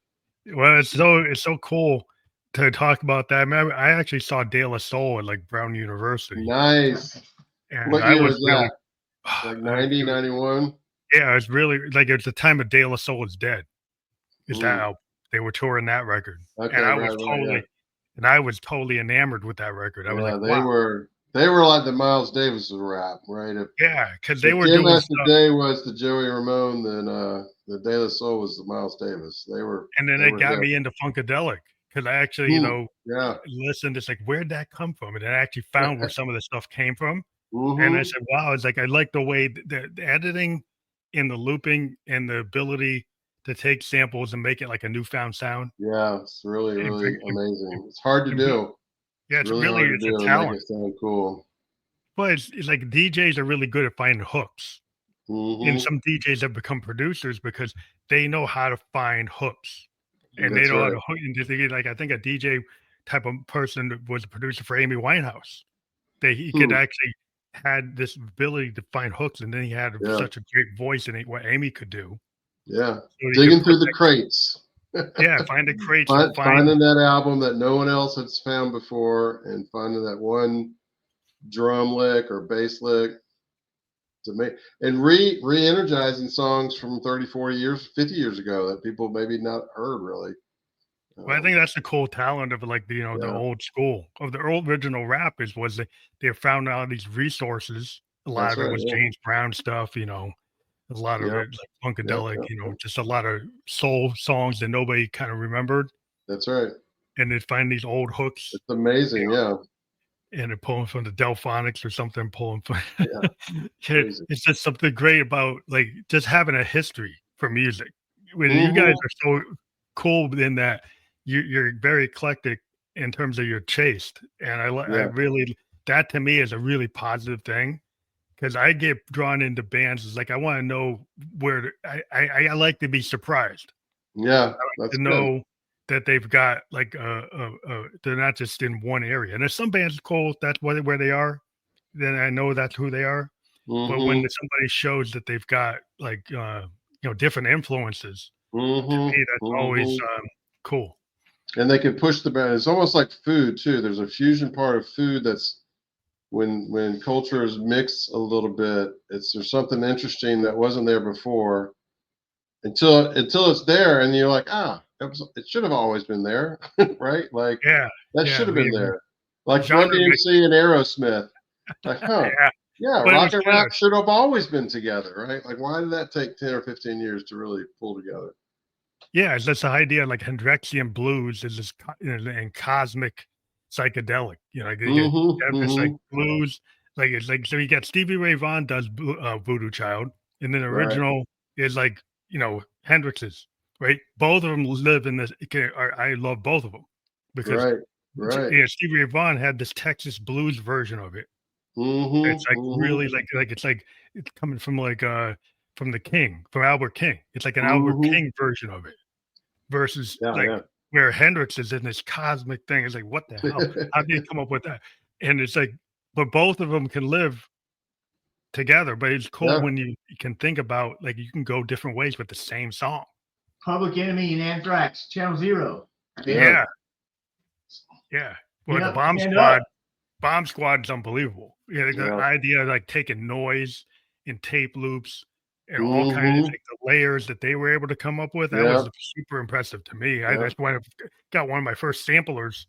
Well, it's so cool to talk about that. I actually saw De La Soul at like Brown University. Nice. And what year was that? Like 90, 91? Yeah, it was really like it's the time of De La Soul is Dead. Is that album? They were touring that record, and I was totally enamored with that record. I was like, wow. They were like the Miles Davis of rap, right? Because they were doing stuff. Day was the Joey Ramone, then the De La Soul was the Miles Davis. And then it got me into Funkadelic, because I actually, listened. It's like, where'd that come from? And I actually found where some of the stuff came from. And I said, wow, it's like I like the way the editing and the looping and the ability to take samples and make it like a newfound sound. Yeah, it's really, really amazing. It's hard to do. Yeah, it's a talent. Make it sound cool. But it's like DJs are really good at finding hooks. And some DJs have become producers because they know how to find hooks. And they know how to hook. And like, I think a DJ type of person was a producer for Amy Winehouse. He could actually had this ability to find hooks, and then he had such a great voice in it, what Amy could do. Yeah, so digging through the crates. Finding crates. Finding that album that no one else has found before, and finding that one drum lick or bass lick to make, and re-energizing songs from 30, 40 years, 50 years ago that people maybe not heard really. Well, I think that's the cool talent of like the the old school of the original rappers was they found out these resources. A lot That's of it right. was James Brown stuff, a lot of Yeah. it like funkadelic, Yeah. just a lot of soul songs that nobody kind of remembered. That's right. And they'd find these old hooks, It's amazing. Yeah. and they're pulling from the Delphonics or something, pulling from Yeah. Crazy. it's just something great about like just having a history for music. When you guys Mm-hmm. are so cool in that you're very eclectic in terms of your taste, and I Yeah. really that to me is a really positive thing because I get drawn into bands. It's like I want to know where I like to be surprised Yeah. That's to good. know that they've got like they're not just in one area. And if some bands cool, that's where they are, then I know that's who they are. But when Mm-hmm. somebody shows that they've got like different influences, to Mm-hmm. me that's always Mm-hmm. cool. And they can push the band. It's almost like food too. There's a fusion part of food that's when cultures mix a little bit. There's something interesting that wasn't there before until it's there, and you're like, it should have always been there, right? Like Yeah, that yeah. should have been there. Like Run Genre mix, DMC and Aerosmith. Like, yeah, yeah, but it rock was and kind rap of should have always been together, right? Like, why did that take 10 or 15 years to really pull together? yeah. It's just the idea like Hendrixian blues is this and cosmic psychedelic. Like you Mm-hmm. have this like Mm-hmm. blues, like it's like so you got Stevie Ray Vaughan does Voodoo Child, and then the Right. original is like Hendrix's, right? Both of them live in this. I love both of them because Right. Right. Stevie Ray Vaughan had this Texas blues version of it. It's Mm-hmm. like Mm-hmm. really it's coming from from the King, from Albert King. It's like an Albert Mm-hmm. King version of it versus like Yeah. where Hendrix is in this cosmic thing. It's like, what the hell? Yeah. How did you come up with that? And it's like, but both of them can live together. But it's cool Yeah. when you can think about like you can go different ways with the same song. Public Enemy and Anthrax, Channel Zero. Yeah. Well, the Bomb Squad's unbelievable. The Yeah. idea of like taking noise and tape loops and all kinds of Mm-hmm. like the layers that they were able to come up with. That Yeah. was super impressive to me. I Yeah. just got one of my first samplers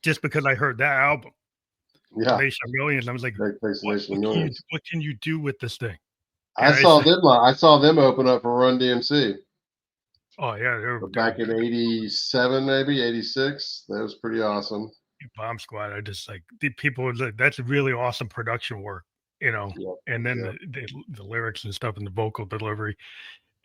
just because I heard that album, Yeah. Nation of Millions. I was like, Great place, Nation of Millions. what can you do with this thing? I saw them open up for Run DMC Oh yeah, they're back in '87, maybe '86. That was pretty awesome. Bomb Squad. I just like the people. That's really awesome production work, Yep. and then Yep. the lyrics and stuff and the vocal delivery.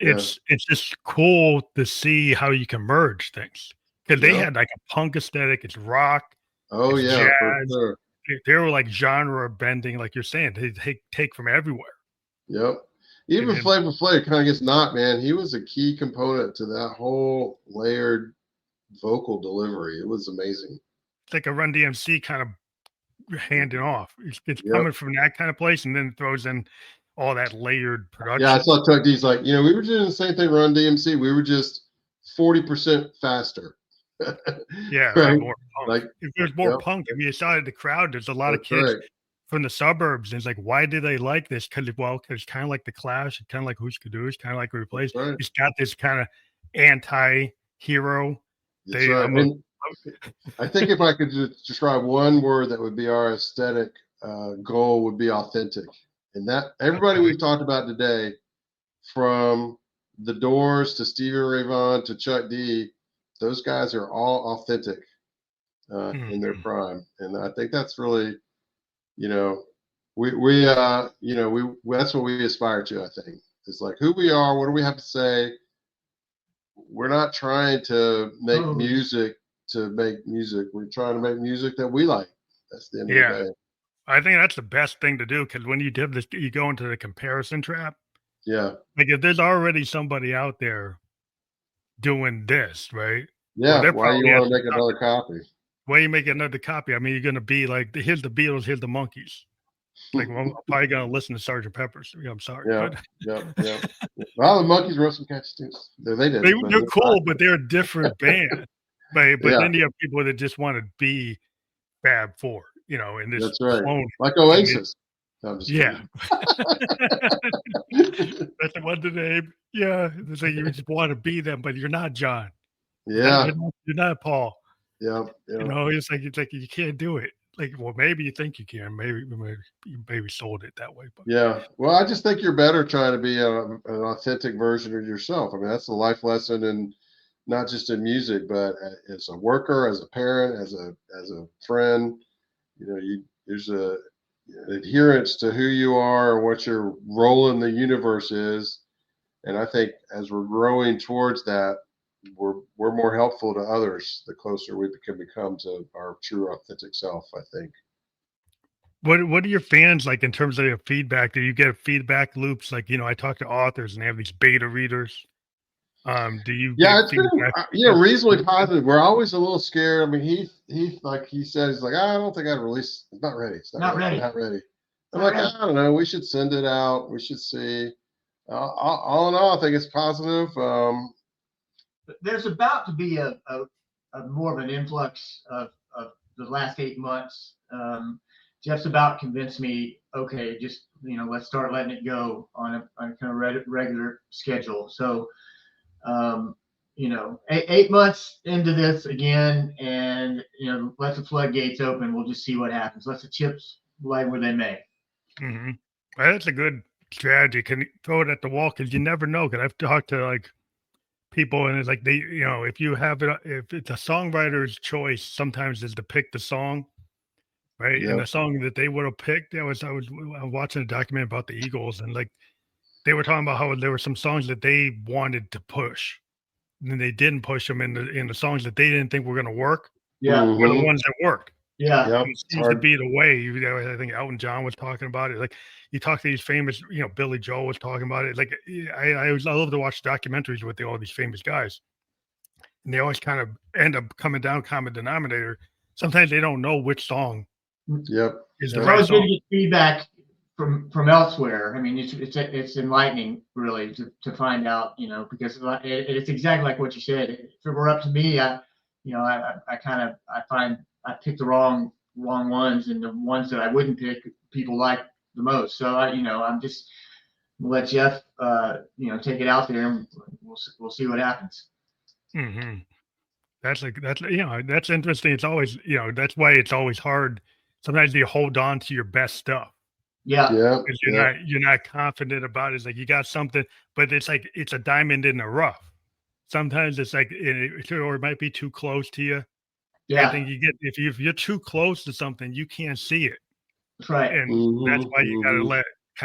Yeah. It's just cool to see how you can merge things because they Yeah. had like a punk aesthetic. It's rock. Oh It's yeah, for jazz. sure. They were like genre bending, like you're saying. They take from everywhere. Yep. Even then- Flavor Flav kind of gets not, man. He was a key component to that whole layered vocal delivery. It was amazing. It's like a Run DMC kind of handing off. It's Yep. coming from that kind of place, and then throws in all that layered production. Yeah, I saw Tuck D's like, we were doing the same thing Run DMC. We were just 40% faster. Yeah, right? more punk. Like, If there's more yep. punk, if you saw the crowd, there's a lot of That's kids right. from the suburbs, and it's like, why do they like this? Because it's kind of like the Clash, it's kind of like Who's Caduce, kind of like Replace. That's right. It's got this kind of anti-hero. That's right. And I think if I could just describe one word that would be our aesthetic goal would be authentic. And that everybody we've talked about today, from the Doors to Stevie Ray Vaughan to Chuck D, those guys are all authentic in their prime. And I think that's really, that's what we aspire to, I think. It's like who we are, what do we have to say? We're not trying to make music to make music. We're trying to make music that we like. That's the end of the day. I think that's the best thing to do because when you do this, you go into the comparison trap. Yeah. Like if there's already somebody out there doing this, right? Yeah. Well, why you want to make another copy? Why you make another copy? I mean, you're going to be like, here's the Beatles, here's the Monkees. Like, well, I'm probably going to listen to Sgt. Pepper's. I'm sorry. Yeah. Well, the Monkees wrote some catchy tunes. They did. They're cool, but they're a different band. But then you have people that just want to be Fab Four, and this that's right. clone. Like Oasis. That's the one to name. Yeah. It's like you just want to be them, but you're not John. Yeah. You're not Paul. Yeah. You know, it's like you can't do it. Like, well, maybe you think you can. Maybe you sold it that way. But yeah. Well, I just think you're better trying to be an authentic version of yourself. I mean, that's the life lesson, and not just in music, but as a worker, as a parent, as a friend. You know, there's a adherence to who you are and what your role in the universe is. And I think as we're growing towards that, we're more helpful to others the closer we can become to our true authentic self, I think. what are your fans like in terms of your feedback? Do you get feedback loops? Like, you know, I talk to authors and they have these beta readers. Do you Yeah, get it's been feedback? reasonably positive. We're always a little scared. I mean, Heath like he said, he's like, I don't think I'd release. It's not ready. It's Not ready. Not ready. I'm Not like, ready. I don't know. We should send it out. We should see. All in all, I think it's positive. There's about to be a more of an influx of the last 8 months. Jeff's about convinced me, okay, just, you know, let's start letting it go on a kind of regular schedule. So, you know, 8 months into this again, and, you know, let the floodgates open. We'll just see what happens. Let the chips lay where they may. Mm-hmm. That's a good strategy. Can you throw it at the wall? Because you never know. Because I've talked to like people, and it's like they, you know, if you have it, if it's a songwriter's choice, sometimes is to pick the song, right? Yeah. And the song that they would have picked, I was watching a documentary about the Eagles, and like they were talking about how there were some songs that they wanted to push, and then they didn't push them, in the songs that they didn't think were going to work Yeah. were the ones that worked. Yeah. Yep. It seems to be the way. I think Elton John was talking about it. Like you talk to these famous, you know, Billy Joel was talking about it. Like I love to watch documentaries with all these famous guys, and they always kind of end up coming down common denominator. Sometimes they don't know which song Yep. is the It's right always good to song. get feedback from elsewhere. I mean, it's enlightening really to find out, you know, because it's exactly like what you said. If it were up to me, I find I pick the wrong ones, and the ones that I wouldn't pick, people like the most. So I'm just let Jeff, take it out there, and we'll see what happens. Mm-hmm. That's that's interesting. It's always, that's why it's always hard. Sometimes you hold on to your best stuff. Yeah. Yeah. Because you're not confident about it. It's like you got something, but it's like it's a diamond in the rough. Sometimes it's like, or it might be too close to you. Yeah. I think if you're too close to something, you can't see it. That's right. And that's why you got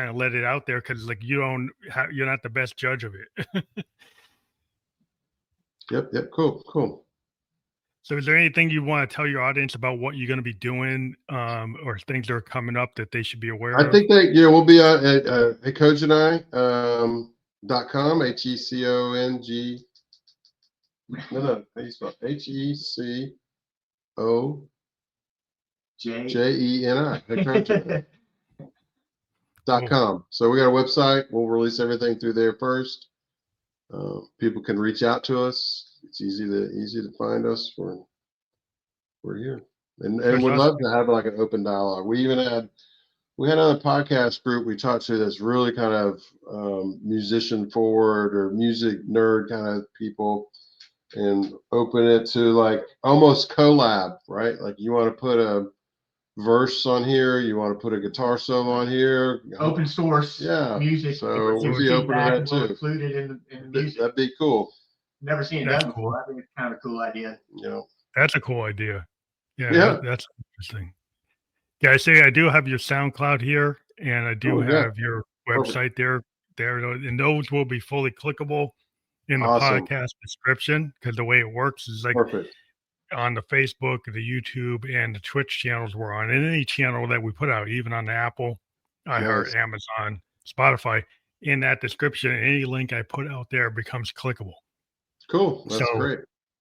to let it out there, because like you're not the best judge of it. Yep. Cool. So is there anything you want to tell your audience about what you're going to be doing, or things that are coming up that they should be aware of? I think that we'll be at Hecojeni .com, HECONG. No, how do you spell HECOJENI. .com. So we got a website. We'll release everything through there first. People can reach out to us. It's easy to find us. We're here, and we'd love to have like an open dialogue. We had another podcast group we talked to that's really kind of musician forward or music nerd kind of people, and open it to like almost collab, right? Like you want to put a verse on here, you want to put a guitar solo on here, open source music. So we'll be open to that too. Include it in the music. That'd be cool. Never seen it done before. I think it's kind of a cool idea. That's a cool idea. Yeah. That's interesting. Yeah, I say I do have your SoundCloud here, and I do have your website there, and those will be fully clickable in the podcast description, because the way it works is like on the Facebook, the YouTube, and the Twitch channels we're on, and any channel that we put out, even on the Apple, iHeart, Amazon, Spotify, in that description, any link I put out there becomes clickable. Cool. That's great.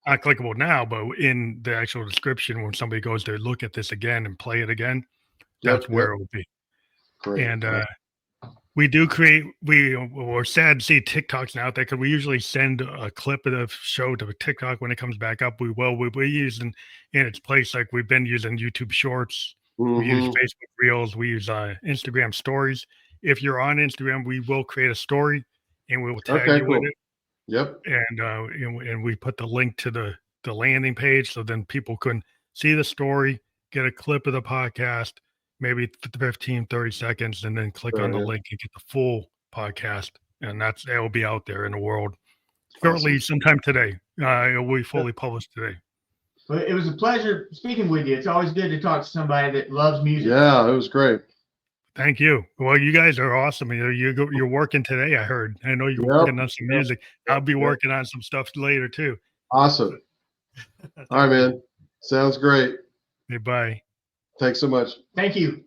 Not clickable now, but in the actual description, when somebody goes to look at this again and play it again, that's where it will be. Great. And we do we're sad to see TikToks now out there, because we usually send a clip of the show to TikTok when it comes back up. We use in its place, like we've been using YouTube Shorts, we use Facebook Reels, we use Instagram Stories. If you're on Instagram, we will create a story and we will tag you with it. Yep. And we put the link to the landing page, so then people can see the story, get a clip of the podcast, maybe 15, 30 seconds, and then click on the link and get the full podcast. And that will be out there in the world shortly, sometime today. It will be fully published today. Well, it was a pleasure speaking with you. It's always good to talk to somebody that loves music. Yeah, it was great. Thank you. Well, you guys are awesome. You're working today, I heard. I know you're working on some music. I'll be working on some stuff later too. Awesome. All right, man. Sounds great. Hey, bye. Thanks so much. Thank you.